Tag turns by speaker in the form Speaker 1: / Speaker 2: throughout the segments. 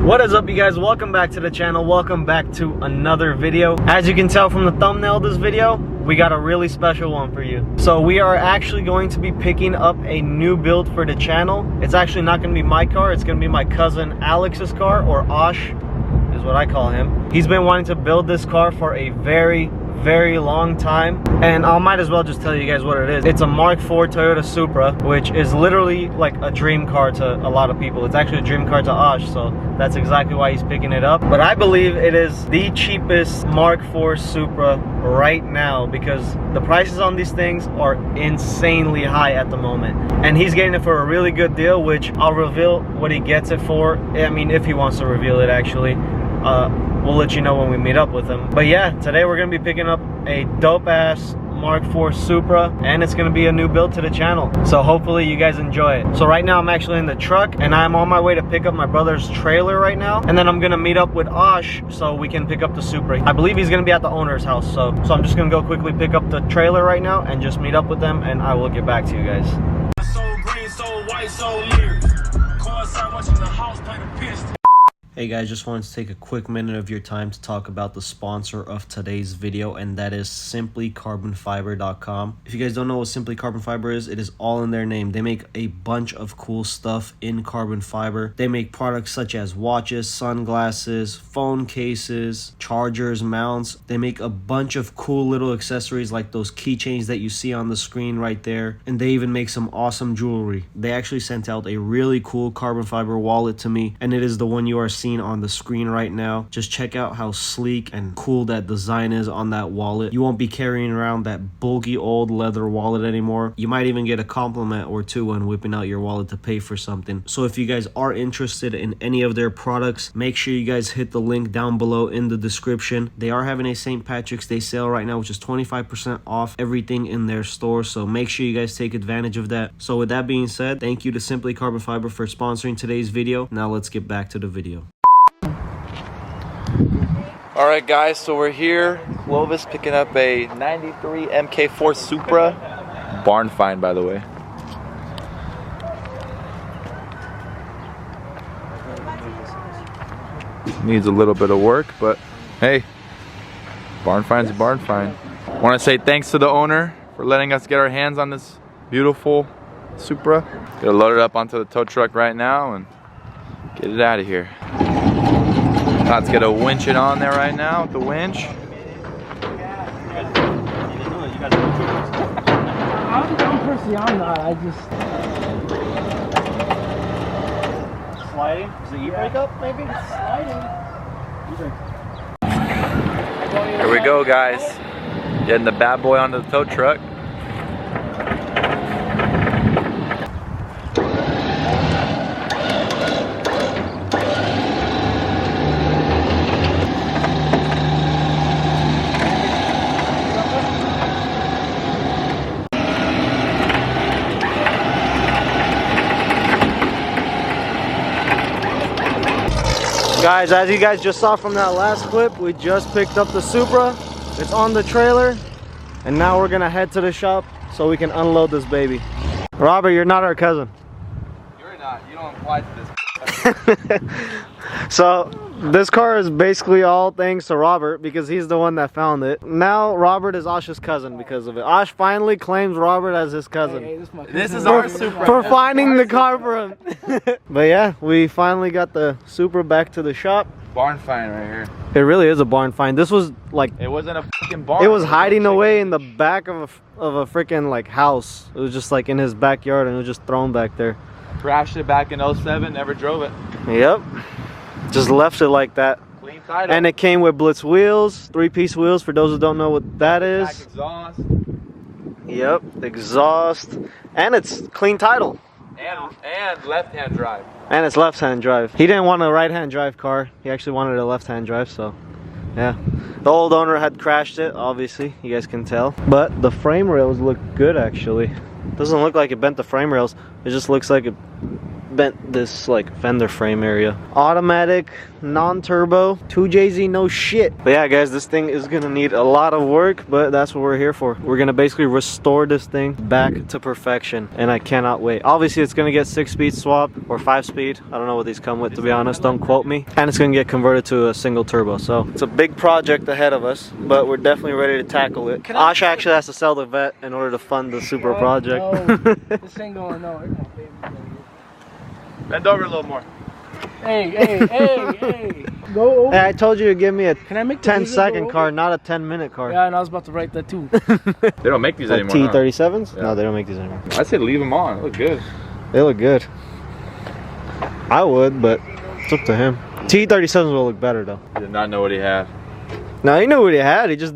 Speaker 1: What is up, you guys? Welcome back to the channel. Welcome back to another video. As you can tell from the thumbnail of this video, we got a really special one for you. So we are actually going to be picking up a new build for the channel. It's actually not going to be my car. It's going to be my cousin Alex's car, or Osh is what I call him. He's been wanting to build this car for a very long time, and I might as well just tell you guys what it is. It's a Mark IV Toyota Supra, which is literally like a dream car to a lot of people. It's actually a dream car to Osh, so that's exactly why he's picking it up. But I believe it is the cheapest Mark IV Supra right now, because the prices on these things are insanely high at the moment, and he's getting it for a really good deal, which I'll reveal what he gets it for. I mean, if he wants to reveal it, actually. We'll let you know when we meet up with him. But yeah, today we're gonna be picking up a dope ass Mark IV Supra, and it's gonna be a new build to the channel, so hopefully you guys enjoy it. So right now I'm actually in the truck, and I'm on my way to pick up my brother's trailer right now, and then I'm gonna meet up with Osh so we can pick up the Supra. I believe he's gonna be at the owner's house, so I'm just gonna go quickly pick up the trailer right now and just meet up with them, and I will get back to you guys.
Speaker 2: So green, so white, so lyrics. Coincide watching the house play the pitch.
Speaker 1: Hey guys, just wanted to take a quick minute of your time to talk about the sponsor of today's video, and that is simplycarbonfiber.com. If you guys don't know what Simply Carbon Fiber is, it is all in their name. They make a bunch of cool stuff in carbon fiber. They make products such as watches, sunglasses, phone cases, chargers, mounts. They make a bunch of cool little accessories like those keychains that you see on the screen right there, and they even make some awesome jewelry. They actually sent out a really cool carbon fiber wallet to me, and it is the one you are seeing on the screen right now. Just check out how sleek and cool that design is on that wallet. You won't be carrying around that bulky old leather wallet anymore. You might even get a compliment or two when whipping out your wallet to pay for something. So if you guys are interested in any of their products, make sure you guys hit the link down below in the description. They are having a St. Patrick's Day sale right now, which is 25% off everything in their store, so make sure you guys take advantage of that. So with that being said, thank you to Simply Carbon Fiber for sponsoring today's video. Now let's get back to the video.
Speaker 3: Alright guys, so we're here, Clovis, picking up a 93 MK4 Supra. Barn find, by the way. Needs a little bit of work, but hey, barn find's a barn find. I want to say thanks to the owner for letting us get our hands on this beautiful Supra. Gonna load it up onto the tow truck right now and get it out of here. Let's get a winch it on there right now with the winch.
Speaker 1: I'm not. I just sliding. Is the e-brake up? Maybe sliding.
Speaker 3: Here we go, guys. Getting the bad boy onto the tow truck.
Speaker 1: Guys, as you guys just saw from that last clip, we just picked up the Supra. It's on the trailer, and now we're gonna head to the shop so we can unload this baby. Robert, you're not our cousin.
Speaker 3: You're not. You don't apply to this.
Speaker 1: So this car is basically all thanks to Robert, because he's the one that found it. Now Robert is Osh's cousin because of it. Osh finally claims Robert as his cousin.
Speaker 3: Hey, this is our Supra.
Speaker 1: For finding the car for him. But yeah, we finally got the Supra back to the shop.
Speaker 3: Barn find right here.
Speaker 1: It really is a barn find. This was like,
Speaker 3: It wasn't a fucking barn.
Speaker 1: it was hiding away in the back of a freaking like house. It was just like in his backyard, and it was just thrown back there.
Speaker 3: Crashed it back in 07, never drove it.
Speaker 1: Yep. Just left it like that.
Speaker 3: Clean title.
Speaker 1: And it came with Blitz wheels, 3-piece wheels for those who don't know what that is.
Speaker 3: Back exhaust.
Speaker 1: Yep, exhaust. And it's clean title.
Speaker 3: And left-hand drive.
Speaker 1: And it's left-hand drive. He didn't want a right-hand drive car. He actually wanted a left-hand drive, so yeah. The old owner had crashed it, obviously, you guys can tell. But the frame rails look good, actually. Doesn't look like it bent the frame rails. It just looks like it bent this like fender frame area. Automatic, non-turbo, 2JZ, no shit. But yeah guys, this thing is gonna need a lot of work, but that's what we're here for. We're gonna basically restore this thing back to perfection, and I cannot wait. Obviously it's gonna get 6-speed swap or 5-speed. I don't know what these come with, to be honest, don't quote me. And it's gonna get converted to a single turbo. So it's a big project ahead of us, but we're definitely ready to tackle it. Ash actually has to sell the vet in order to fund the Supra project.
Speaker 4: No, this ain't going nowhere.
Speaker 3: Bend over a little more.
Speaker 4: Hey. Go over.
Speaker 1: Hey, I told you to give me a
Speaker 4: Can I make
Speaker 1: 10-second car, not a 10-minute car.
Speaker 4: Yeah, and I was about to write that too.
Speaker 3: They don't make these
Speaker 1: Like
Speaker 3: anymore.
Speaker 1: T37s?
Speaker 3: Yeah.
Speaker 1: No, they don't make these anymore.
Speaker 3: I say leave them on. They look good.
Speaker 1: They look good. I would, but it's up to him. T37s will look better though.
Speaker 3: He did not know what he had.
Speaker 1: No, he knew what he had. He just,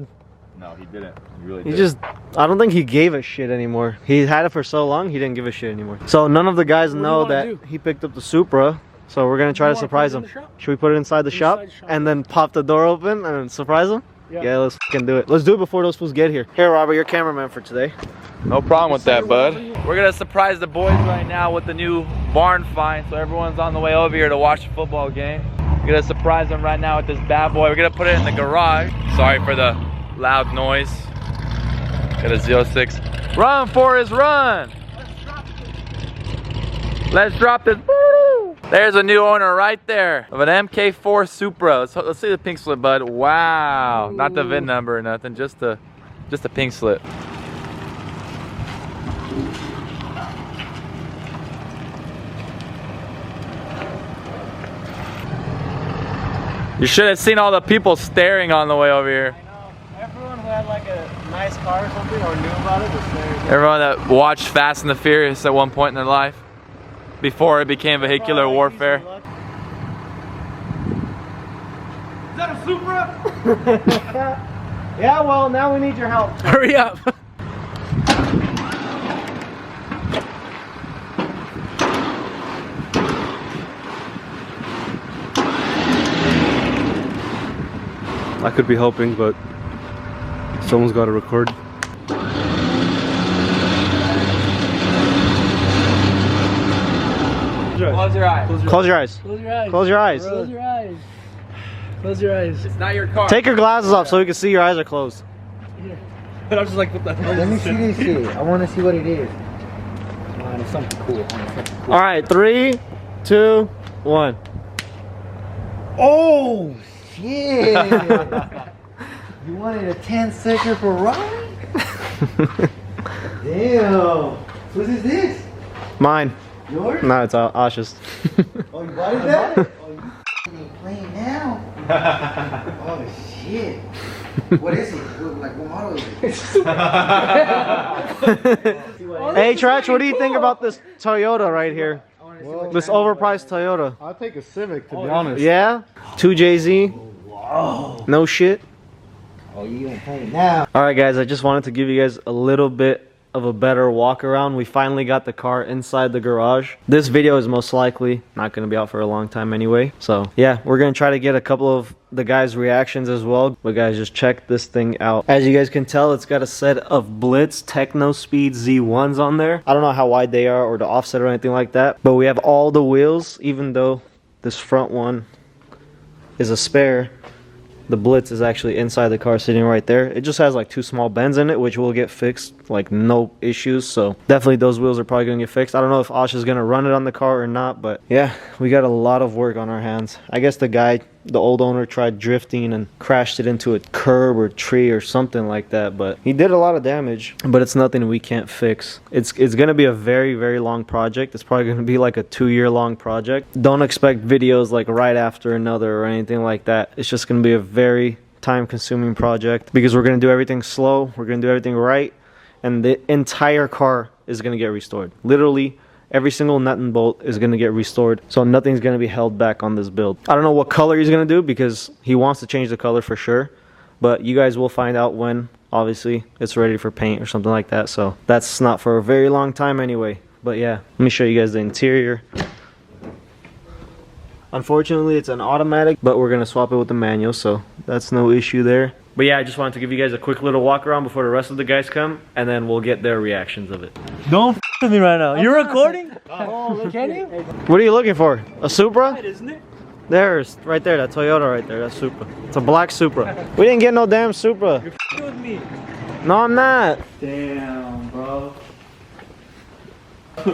Speaker 3: No, he didn't. He really
Speaker 1: he
Speaker 3: did.
Speaker 1: just, I don't think he gave a shit anymore. He had it for so long, he didn't give a shit anymore. So none of the guys
Speaker 4: do you
Speaker 1: know
Speaker 4: wanna
Speaker 1: that
Speaker 4: do?
Speaker 1: he picked up the Supra. So we're gonna try to
Speaker 4: wanna
Speaker 1: surprise
Speaker 4: put it
Speaker 1: him.
Speaker 4: in the shop?
Speaker 1: Should we put it inside the shop and then pop the door open and surprise him? Yeah, let's fucking do it. Let's do it before those fools get here. Here, Robert, you're cameraman for today.
Speaker 3: No problem with that, bud. We're gonna surprise the boys right now with the new barn find, so everyone's on the way over here to watch the football game. We're gonna surprise them right now with this bad boy. We're gonna put it in the garage. Sorry for the loud noise. Got a 06. Run, Forrest, run! Let's drop this. There's a new owner right there of an MK4 Supra. Let's see the pink slip, bud. Wow, not the VIN number or nothing, just the pink slip. You should have seen all the people staring on the way over here.
Speaker 1: I know. Everyone who had like a nice car or something or knew about it was there.
Speaker 3: Everyone that watched Fast and the Furious at one point in their life, before it became vehicular warfare.
Speaker 4: Is that a Supra?
Speaker 1: Yeah, well, now we need your help.
Speaker 4: Hurry up.
Speaker 5: I could be helping, but someone's got to record.
Speaker 3: Close your eyes.
Speaker 1: Close your eyes.
Speaker 4: Close your eyes.
Speaker 1: Close your eyes.
Speaker 4: Close your eyes. Close your eyes.
Speaker 3: It's not your car.
Speaker 1: Take your glasses off so we can see your eyes are closed.
Speaker 4: But I'm just like, what the hell?
Speaker 6: Let me see this shit. I want to see what it is. Man, it's something cool.
Speaker 1: All right, 3, 2, 1.
Speaker 6: Oh, shit. You wanted a 10-second Ferrari? Damn. Whose is this?
Speaker 1: Mine.
Speaker 6: Yours?
Speaker 1: No, it's Ash's.
Speaker 6: Oh, you bought it that? Oh, you ain't playing now. Oh, shit. What is it? What model is it?
Speaker 1: Hey, Tratch, what do you think about this Toyota right here? This overpriced Toyota.
Speaker 5: I'll take a Civic, to be honest.
Speaker 1: Yeah? 2JZ. No shit.
Speaker 6: Oh, you ain't playing now.
Speaker 1: Alright guys, I just wanted to give you guys a little bit of a better walk around. We finally got the car inside the garage. This video is most likely not going to be out for a long time anyway. So yeah, we're going to try to get a couple of the guys' reactions as well. But guys, just check this thing out. As you guys can tell, it's got a set of Blitz Techno Speed Z1s on there. I don't know how wide they are or the offset or anything like that. But we have all the wheels, even though this front one is a spare. The Blitz is actually inside the car sitting right there. It just has like 2 small bends in it, which will get fixed, like no issues. So definitely those wheels are probably gonna get fixed. I don't know if Ash is gonna run it on the car or not, but yeah, we got a lot of work on our hands. I guess the guy, the old owner, tried drifting and crashed it into a curb or tree or something like that, but he did a lot of damage. But it's nothing we can't fix. It's gonna be a very, very long project. It's probably gonna be like a 2-year-long project. Don't expect videos like right after another or anything like that. It's just gonna be a very time-consuming project because we're gonna do everything slow, we're gonna do everything right, and the entire car is gonna get restored. Literally every single nut and bolt is going to get restored, so nothing's going to be held back on this build. I don't know what color he's going to do because he wants to change the color for sure, but you guys will find out when, obviously, it's ready for paint or something like that, so that's not for a very long time anyway. But yeah, let me show you guys the interior. Unfortunately, it's an automatic, but we're going to swap it with the manual, so that's no issue there. But yeah, I just wanted to give you guys a quick little walk around before the rest of the guys come, and then we'll get their reactions of it.
Speaker 5: Don't
Speaker 1: with me right now. You're recording?
Speaker 4: Oh, can you?
Speaker 1: What are you looking for? A Supra?
Speaker 4: Isn't it?
Speaker 1: There's right there, that Toyota right there, that's Supra. It's a black Supra. We didn't get no damn Supra.
Speaker 4: You're f***ing with me.
Speaker 1: No, I'm not.
Speaker 4: Damn, bro.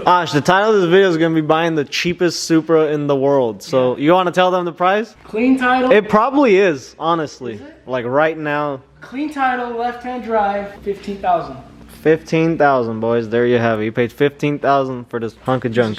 Speaker 1: Ash, the title of this video is gonna be buying the cheapest Supra in the world. So you want to tell them the price?
Speaker 4: Clean title.
Speaker 1: It probably is, honestly. Like right now,
Speaker 4: Clean title, left-hand drive, 15,000.
Speaker 1: 15,000, boys. There you have it. You paid 15,000 for this hunk of junk.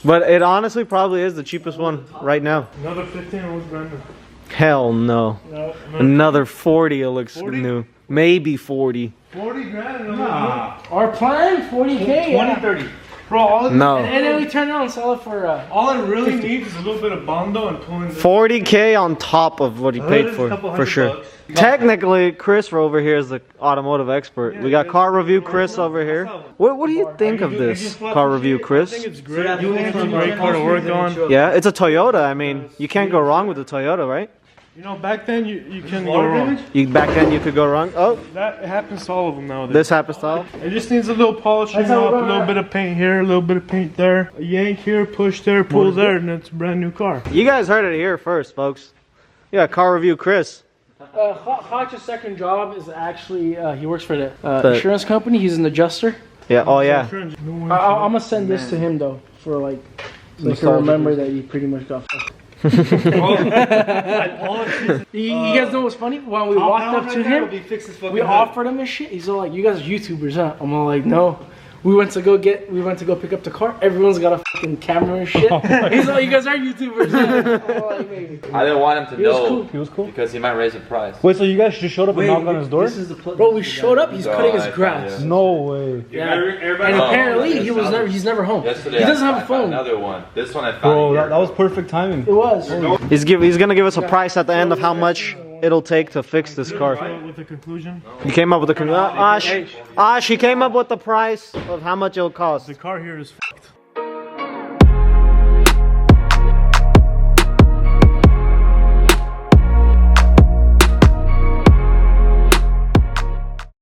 Speaker 1: But it honestly probably is the cheapest one right now.
Speaker 2: Another 15 was brand new.
Speaker 1: Hell no.
Speaker 2: No,
Speaker 1: Another 40. It looks new. Maybe 40.
Speaker 2: 40 grand. Nah.
Speaker 4: Our plan, 40K.
Speaker 2: 20, 30. Bro, all,
Speaker 1: No.
Speaker 4: And then we turn around and sell it for
Speaker 2: all I really need is a little bit of bondo and pulling this.
Speaker 1: 40K on top of what he paid for sure. Technically, Chris over here is the automotive expert. We got car review Chris over here. What do you think of this car review, Chris?
Speaker 2: I think it's great. You think it's a great car to work on.
Speaker 1: Yeah, it's a Toyota. I mean, you can't go wrong with a Toyota, right?
Speaker 2: You know, back then you can go wrong.
Speaker 1: Back then you could go wrong. Oh,
Speaker 2: That happens to all of them nowadays.
Speaker 1: this happens to all.
Speaker 2: It just needs a little polishing up, a little bit of paint here, a little bit of paint there. A yank here, push there, pull there, and it's a brand new car.
Speaker 1: You guys heard it here first, folks. Yeah, car review Chris.
Speaker 4: Hotch's second job is actually, he works for the insurance company. He's an adjuster.
Speaker 1: Yeah, oh yeah.
Speaker 4: I'm gonna send this to him though, for like, so he can remember that he pretty much got fucked. You guys know what's funny? When we walked up to him, we offered him a shit. He's all like, "You guys are YouTubers, huh?" I'm all like, "No." We went to go pick up the car. Everyone's got a fucking camera and shit. He's like, "You guys are YouTubers, huh?" I'm all like, "Maybe."
Speaker 3: I didn't want him to know.
Speaker 4: Cool.
Speaker 5: He was cool.
Speaker 3: Because he might raise the price.
Speaker 5: Wait, so you guys just showed up and knocked on his door?
Speaker 4: Bro, we showed up. He's cutting his grass.
Speaker 5: No way.
Speaker 4: Yeah. And apparently he's never home.
Speaker 3: Yesterday
Speaker 4: He doesn't
Speaker 3: I
Speaker 4: have a
Speaker 3: found
Speaker 4: phone.
Speaker 3: another one. This one I found.
Speaker 5: Bro, that was perfect timing.
Speaker 4: It was.
Speaker 1: He's gonna give us a price at the end of how much it'll take to fix this car.
Speaker 2: With the conclusion,
Speaker 1: He came up with the Ash, he came up with the price of how much it'll cost.
Speaker 2: the car here is f***ed.